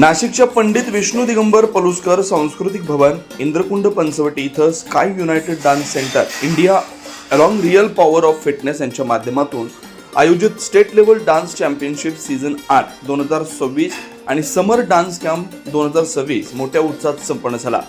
नाशिकच्या पंडित विष्णू दिगंबर पलुसकर सांस्कृतिक भवन इंद्रकुंड पंचवटी इथं sky united dance centre India along real power of fitness यांच्या माध्यमातून आयोजित state level dance championship season 8 2026 आणि समर डान्स कॅम्प 2026 मोठ्या उत्साहात संपन्न झाला।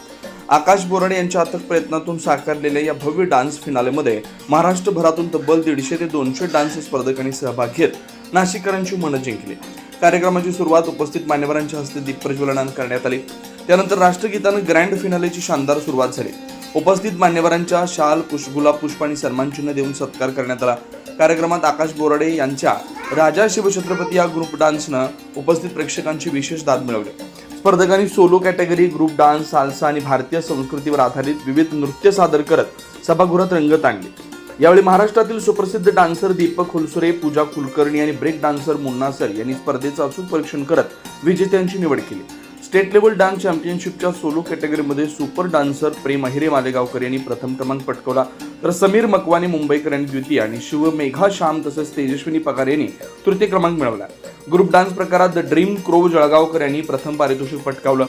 आकाश बोराडे यांच्या अथक प्रयत्नातून साकारलेल्या या भव्य डान्स फिनालेमध्ये महाराष्ट्रभरातून तब्बल 150 ते 200 डान्स स्पर्धकांनी सहभाग घेत नाशिककरांची मनं जिंकली। कार्यक्रमाची सुरुवात उपस्थित मान्यवरांच्या हस्ते दीप प्रज्वलनाने करण्यात आली। त्यानंतर राष्ट्रगीतानं ग्रँड फिनालेची शानदार सुरुवात झाली। उपस्थित मान्यवरांच्या शाल, गुलाब पुष्प आणि सन्मानचिन्ह देऊन सत्कार करण्यात आला। कार्यक्रमात आकाश बोराडे यांच्या राजा शिवछत्रपती या ग्रुप डान्सनं उपस्थित प्रेक्षकांची विशेष दाद मिळवली। स्पर्धकांनी solo category, group dance, salsa आणि भारतीय संस्कृतीवर आधारित विविध नृत्य सादर करत सभागृहात रंगत आणली। यावेळी महाराष्ट्रातील सुप्रसिद्ध डान्सर दीपक हुलसुरे, पूजा कुलकर्णी आणि ब्रेक डान्सर मुन्ना सर यांनी स्पर्धेचं अचूक परीक्षण करत विजेत्यांची निवड केली। स्टेट लेवल डान्स चॅम्पियनशिपच्या सोलो कॅटेगरीमध्ये सुपर डान्सर प्रेम अहिरे मालेगावकर यांनी प्रथम क्रमांक पटकावला, तर समीर मकवानी मुंबईकर यांनी द्वितीय आणि शिवमेघा श्याम तसेच तेजस्विनी पगार यांनी तृतीय क्रमांक मिळवला। ग्रुप डान्स प्रकारात द ड्रीम क्रो जळगावकर यांनी प्रथम पारितोषिक पटकावलं।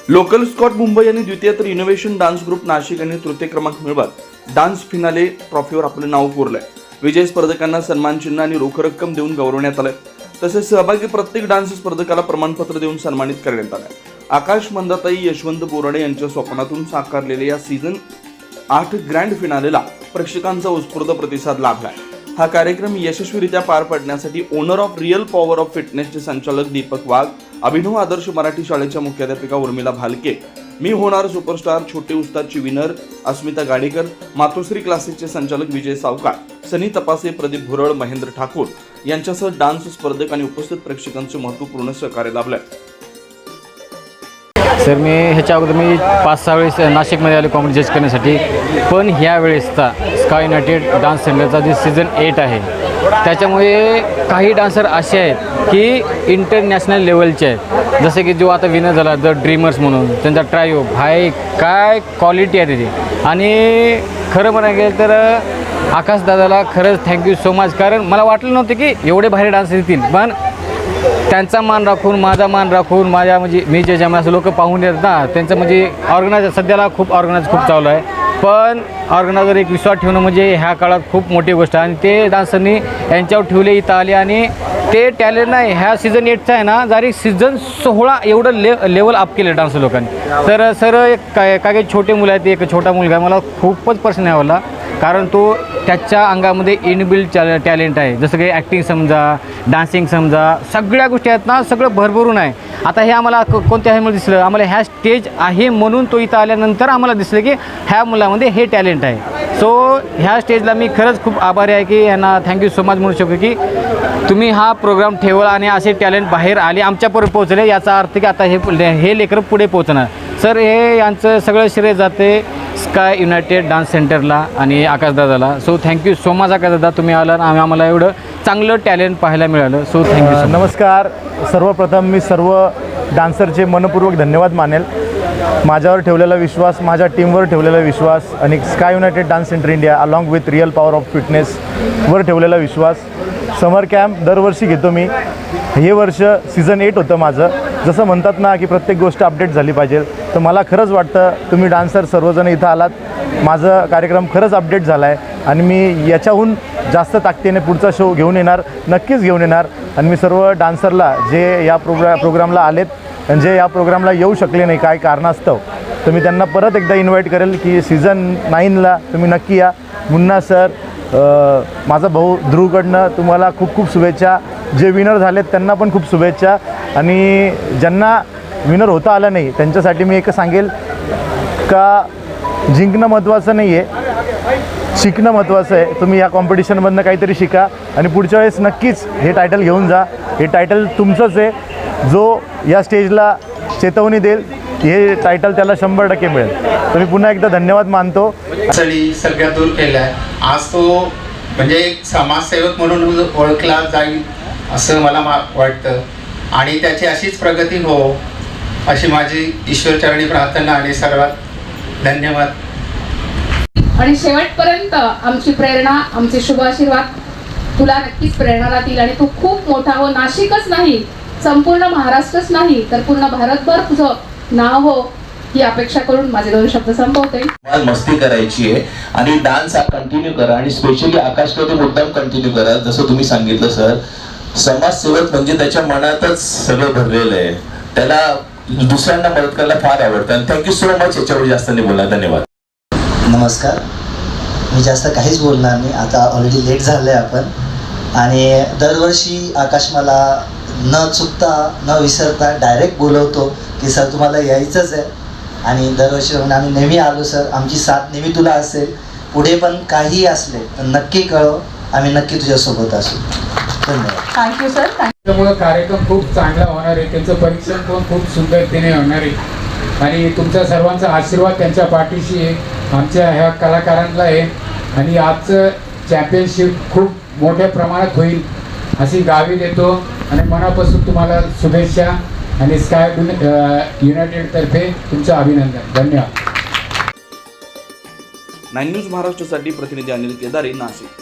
लोकल स्कॉट मुंबई यांनी द्वितीय, तर इनोव्हेशन डान्स ग्रुप नाशिक यांनी तृतीय क्रमांक मिळवत डान्स फिनाले ट्रॉफीवर आपलं नाव कोरलंय। विजय स्पर्धकांना सन्मान चिन्ह आणि रोख रक्कम देऊन गौरवण्यात आलं, तसेच सहभागी प्रत्येक डान्स स्पर्धकाला प्रमाणपत्र देऊन सन्मानित करण्यात आलं। आकाश, मंदाताई, यशवंत बोराडे यांच्या स्वप्नातून साकारलेल्या या सीझन 8 ग्रँड फिनालेला प्रेक्षकांचा उत्स्फूर्त प्रतिसाद लाभलाय। हा कार्यक्रम यशस्वीरित्या पार पाडण्यासाठी owner of real power of फिटनेसचे संचालक दीपक वाघ, अभिनव आदर्श मराठी शाळेच्या मुख्याध्यापिका उर्मिला भालके, मी होणार सुपरस्टार छोटे उस्तादची विनर अस्मिता गाडेकर, मातोश्री क्लासेसचे संचालक विजय सावकार, सनी तपासे, प्रदीप भुरळ, महेंद्र ठाकूर यांच्यासह डान्स स्पर्धक आणि उपस्थित प्रेक्षकांचे महत्त्वपूर्ण सहकार्य लाभलंय। सर, मी ह्याच्या अगोदर 5-6 वेळेस नाशिकमध्ये आले कॉमेडी जज करण्यासाठी, पण ह्या वेळेसचा स्काय युनायटेड डान्स सेंटरचा जे सीझन 8 आहे त्याच्यामुळे काही डान्सर असे आहेत की इंटरनॅशनल लेवलचे आहेत, जसे की जो आता विनर झाला द ड्रीमर्स म्हणून, त्यांचा ट्रायो भाई काय क्वालिटी आहे त्याची। आणि खरं म्हणायला गेलं तर आकाश दादाला खरंच थँक्यू सो मच, कारण मला वाटलं नव्हतं की एवढे भारी डान्स येतील, पण त्यांचा मान राखून, माझा मान राखून, माझ्या म्हणजे मी जे ज्यामुळे असं लोक पाहून येतात ना, त्यांचं म्हणजे ऑर्गनायझर सध्याला ऑर्गनायझर खूप चालू आहे, पण ऑर्गनायझर एक विश्वास ठेवणं म्हणजे ह्या काळात खूप मोठी गोष्ट आहे। आणि ते डान्सरनी यांच्यावर ठेवले, इथं आले आणि ते टॅलेंट नाही ह्या सीझन 8चा आहे ना, जरी सीझन 16 एवढं लेवल अप केलं डान्सर लोकांनी। तर सर, काही छोटे मुलं आहेत, एक छोटा मुलगा मला खूपच पर्सन आवडला, कारण तो त्याच्या अंगामध्ये इनबिल्ट टॅलेंट आहे, जसं काही ॲक्टिंग समजा, डान्सिंग समजा, सगळ्या गोष्टी आहेत ना, सगळं भरभरून आहे। आता हे आम्हाला कोणत्या ह्यामुळे दिसलं, आम्हाला ह्या स्टेज आहे म्हणून तो इथं आल्यानंतर आम्हाला दिसलं की ह्या मुलामध्ये हे टॅलेंट आहे। सो ह्या स्टेजला मी खरंच खूप आभारी आहे की यांना थँक्यू सो मच म्हणू शकतो की तुम्ही हा प्रोग्राम ठेवला आणि असे टॅलेंट बाहेर आले, आमच्यापर्यंत पोहोचले, याचा अर्थ की आता हे लेकरं पुढे पोहोचणार। सर, हे यांचं सगळं श्रेय जाते स्काय युनायटेड डान्स सेंटरला आणि आकाशदादाला। सो थँक्यू सो मच आकाशदादा, तुम्ही आला आणि आम्हाला एवढं चांगलं टॅलेंट पाहायला मिळालं। So thank you. नमस्कार, सर्वप्रथम मी सर्व डान्सरचे मनपूर्वक धन्यवाद मानेल। माझ्यावर ठेवलेला विश्वास, माझ्या टीमवर ठेवलेला विश्वास आणि sky united dance centre India along with real power of फिटनेसवर ठेवलेला विश्वास। समर कॅम्प दरवर्षी घेतो मी, हे वर्ष सीझन 8 होतं माझं। जसं म्हणतात ना की प्रत्येक गोष्ट अपडेट झाली पाहिजे, तर मला खरंच वाटतं तुम्ही डान्सर सर्वजण इथं आलात, माझा कार्यक्रम खरंच अपडेट झाला आहे आणि मी याच्याहून जास्त ताकदीने पुढचा शो घेऊन येणार, नक्कीच घेऊन येणार। आणि मी सर्व डान्सरला जे या प्रोग्रामला आलेत आणि जे या प्रोग्रामला येऊ शकले नाही काय कारणास्तव, तर मी त्यांना परत एकदा इन्व्हाइट करेल की सीझन 9ला तुम्ही नक्की या। मुन्ना सर, माझा भाऊ ध्रुवकडनं तुम्हाला खूप खूप शुभेच्छा, जे विनर झालेत त्यांना पण खूप शुभेच्छा, आणि ज्यांना विनर होता आलं नाही त्यांच्यासाठी मी एक सांगेल का जिंकणं महत्त्वाचं नाही आहे, शिकणं महत्त्वाचं आहे। तुम्ही या कॉम्पिटिशनमधनं काहीतरी शिका आणि पुढच्या वेळेस नक्कीच हे टायटल घेऊन जा। हे टायटल तुमचंच आहे, जो या स्टेजला चेतवणी देईल हे टायटल त्याला 100% मिळेल। तर मी पुन्हा एकदा धन्यवाद मानतो। सगळ्या दूर केल्या, आज तो म्हणजे एक समाजसेवक म्हणून ओळखला जाईल असं मला वाटतं आणि त्याची अशीच प्रगती हो अशी माझी ईश्वरचरणी प्रार्थना आणि सर्वात धन्यवाद। आणि शेवटपर्यंत आमची प्रेरणा, आमचे शुभ आशीर्वाद तुला नक्कीच प्रेरणा राहतील आणि तू खूप मोठा हो, नाशिकच नाही संपूर्ण महाराष्ट्रच नाही तर पूर्ण भारतभर तुझं नाव हो ही अपेक्षा करून माझे 2 शब्द संपवते. मला मस्ती करायची आहे आणि डान्स हा कंटिन्यू करा आणि स्पेशली आकाशकडे मुद्दाम कंटिन्यू करा. जसं तुम्ही सांगितलं सर, समाजसेवक म्हणजे त्याच्या मनातच सगळं भरलेलं आहे. त्याला दुसऱ्यांना मदत करायला फार आवडतं. आणि थँक्यू सो मच. याच्यावर जास्त नाही बोला. धन्यवाद. नमस्कार. मी जास्त काहीच बोलणार नाही, आता ऑलरेडी लेट झालं आहे आपण. आणि दरवर्षी आकाश मला न चुकता न विसरता डायरेक्ट बोलवतो की सर तुम्हाला यायचंच आहे. आणि दरवर्षी म्हणून आम्ही नेहमी आलो सर, आमची साथ नेहमी तुला असेल. पुढे पण काही असले तर नक्की कळव, आम्ही नक्की तुझ्यासोबत असू. धन्यवाद. Thank you sir. त्यामुळं कार्यक्रम खूप चांगला होणार आहे. त्यांचं परीक्षण पण खूप सुंदरतेने होणार आहे. आणि तुमच्या सर्वांचा आशीर्वाद त्यांच्या पाठीशी आहे, आमच्या ह्या कलाकारांना आहे. आणि आजचं चॅम्पियनशिप खूप मोठ्या प्रमाणात होईल अशी गावी देतो. आणि मनापासून तुम्हाला शुभेच्छा आणि स्काय युनायटेडतर्फे तुमचं अभिनंदन. धन्यवाद. 9 न्यूज महाराष्ट्रासाठी प्रतिनिधी अनिल केदारे, नाशिक.